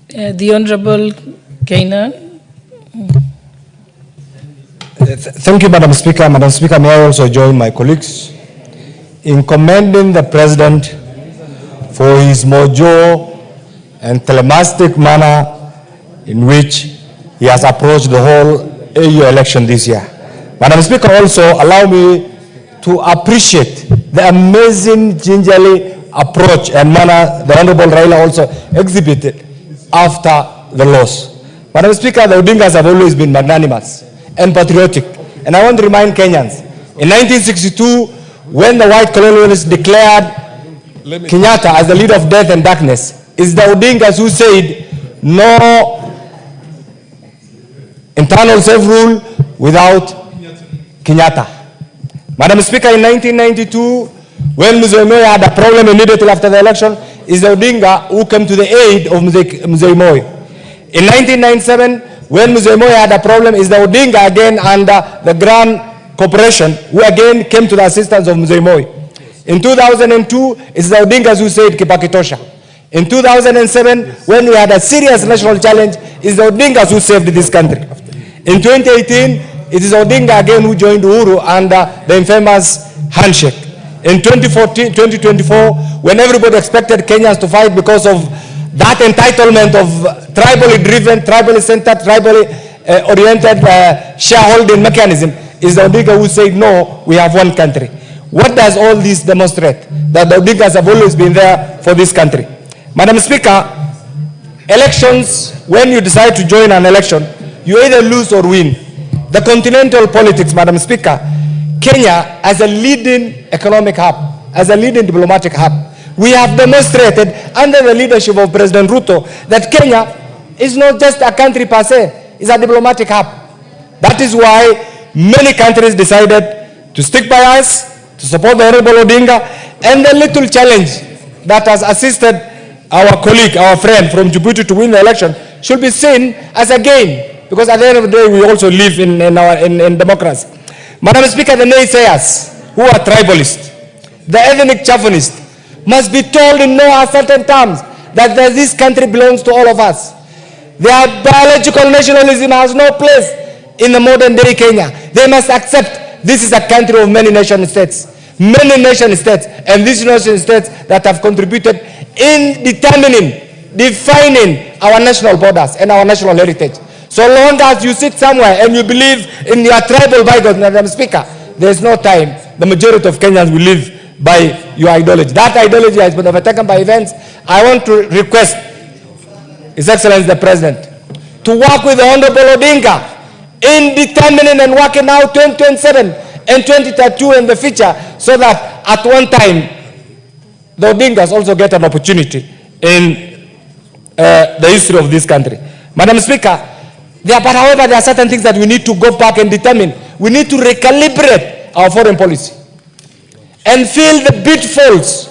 The Honorable Keynan. Thank you, Madam Speaker. Madam Speaker, may I also join my colleagues in commending the President for his mojo and telemastic manner in which he has approached the whole AU election this year. Madam Speaker, also allow me to appreciate the amazing gingerly approach and manner the Honorable Raila also exhibited after the loss. Madam Speaker, the Odingas have always been magnanimous and patriotic. And I want to remind Kenyans, in 1962, when the white colonialists declared Kenyatta as the leader of death and darkness, it's the Odingas who said, no internal self-rule without Kenyatta. Madam Speaker, in 1992, when Mutembei had a problem immediately after the election, it's the Odinga who came to the aid of Mutembei. In 1997, when Mutembei had a problem, it's the Odinga again under the Grand Corporation who again came to the assistance of Mutembei. In 2002, it's the Odingas who said Kipakitosha. In 2007, when we had a serious national challenge, it's the Odingas who saved this country. In 2018, it is Odinga again who joined Uhuru under the infamous handshake. In 2024, when everybody expected Kenyans to fight because of that entitlement of tribally driven, tribally centered, tribally oriented shareholding mechanism, is the Odinga who said, no, we have one country. What does all this demonstrate? That the Odingas have always been there for this country. Madam Speaker, elections, when you decide to join an election, you either lose or win. The continental politics, Madam Speaker, Kenya as a leading economic hub, as a leading diplomatic hub, we have demonstrated under the leadership of President Ruto that Kenya is not just a country per se, it's a diplomatic hub. That is why many countries decided to stick by us, to support the Honorable Odinga, and the little challenge that has assisted our colleague, our friend from Djibouti to win the election should be seen as a gain, because at the end of the day, we also live in democracy. Madam Speaker, the naysayers who are tribalists, the ethnic chauvinists, must be told in no uncertain terms that this country belongs to all of us. Their biological nationalism has no place in the modern day Kenya. They must accept this is a country of many nation states. Many nation states, and these nation states that have contributed in defining our national borders and our national heritage. So long as you sit somewhere and you believe in your tribal bygones, Madam Speaker, there is no time the majority of Kenyans will live by your ideology. That ideology has been overtaken by events. I want to request His Excellency the President to work with the Honorable Odinga in determining and working out 2027 and 2032 in the future, so that at one time the Odingas also get an opportunity in the history of this country. Madam Speaker, however, there are certain things that we need to go back and determine. We need to recalibrate our foreign policy and fill the pitfalls,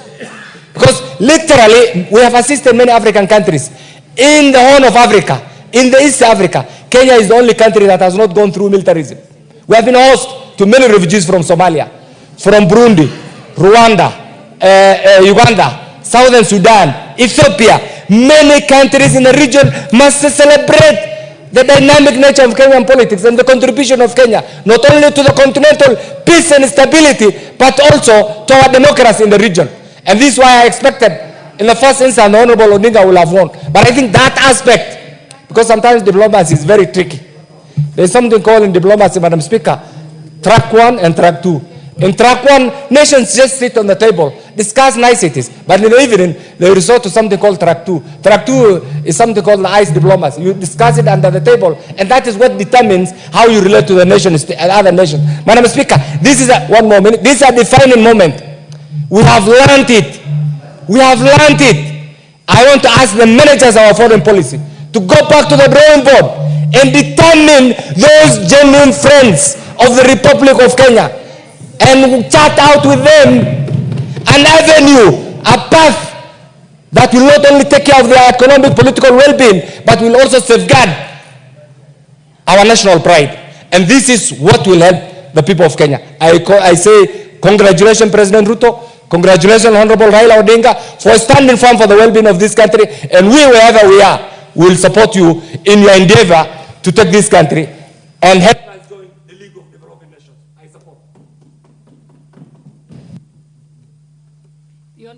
because literally we have assisted many African countries in the Horn of Africa, in the East Africa. Kenya is the only country that has not gone through militarism. We have been host to many refugees from Somalia, from Burundi, Rwanda, Uganda, Southern Sudan, Ethiopia. Many countries in the region must celebrate the dynamic nature of Kenyan politics and the contribution of Kenya, not only to the continental peace and stability, but also to our democracy in the region. And this is why I expected, in the first instance, the Honorable Odinga will have won. But I think that aspect, because sometimes diplomacy is very tricky. There is something called in diplomacy, Madam Speaker, track 1 and track 2. In track 1, nations just sit on the table, discuss niceties, but in the evening, they resort to something called track 2. Track 2 is something called the ice diplomacy. You discuss it under the table, and that is what determines how you relate to the nation and other nations. Madam Speaker, this is one more minute. This is a defining moment. We have learned it. We have learned it. I want to ask the managers of our foreign policy to go back to the drawing board and determine those genuine friends of the Republic of Kenya, and chart out with them an avenue, a path that will not only take care of their economic, political well-being, but will also safeguard our national pride. And this is what will help the people of Kenya. I say congratulations, President Ruto. Congratulations, Honorable Raila Odinga, for standing firm for the well-being of this country. And we, wherever we are, will support you in your endeavor to take this country and help us join the League of Developing Nations. I support. The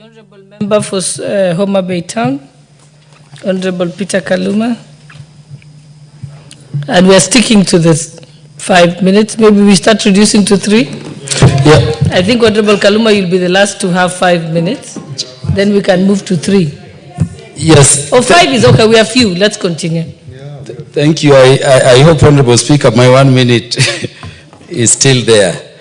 Honorable Member for Homa Bay Town, Honorable Peter Kaluma. And we are sticking to this 5 minutes. Maybe we start reducing to 3. Yeah. I think Honorable Kaluma, you'll be the last to have 5 minutes. Then we can move to 3. Yes. Oh, 5 is okay. We have few. Let's continue. Thank you. I hope, Honorable Speaker, my 1 minute is still there.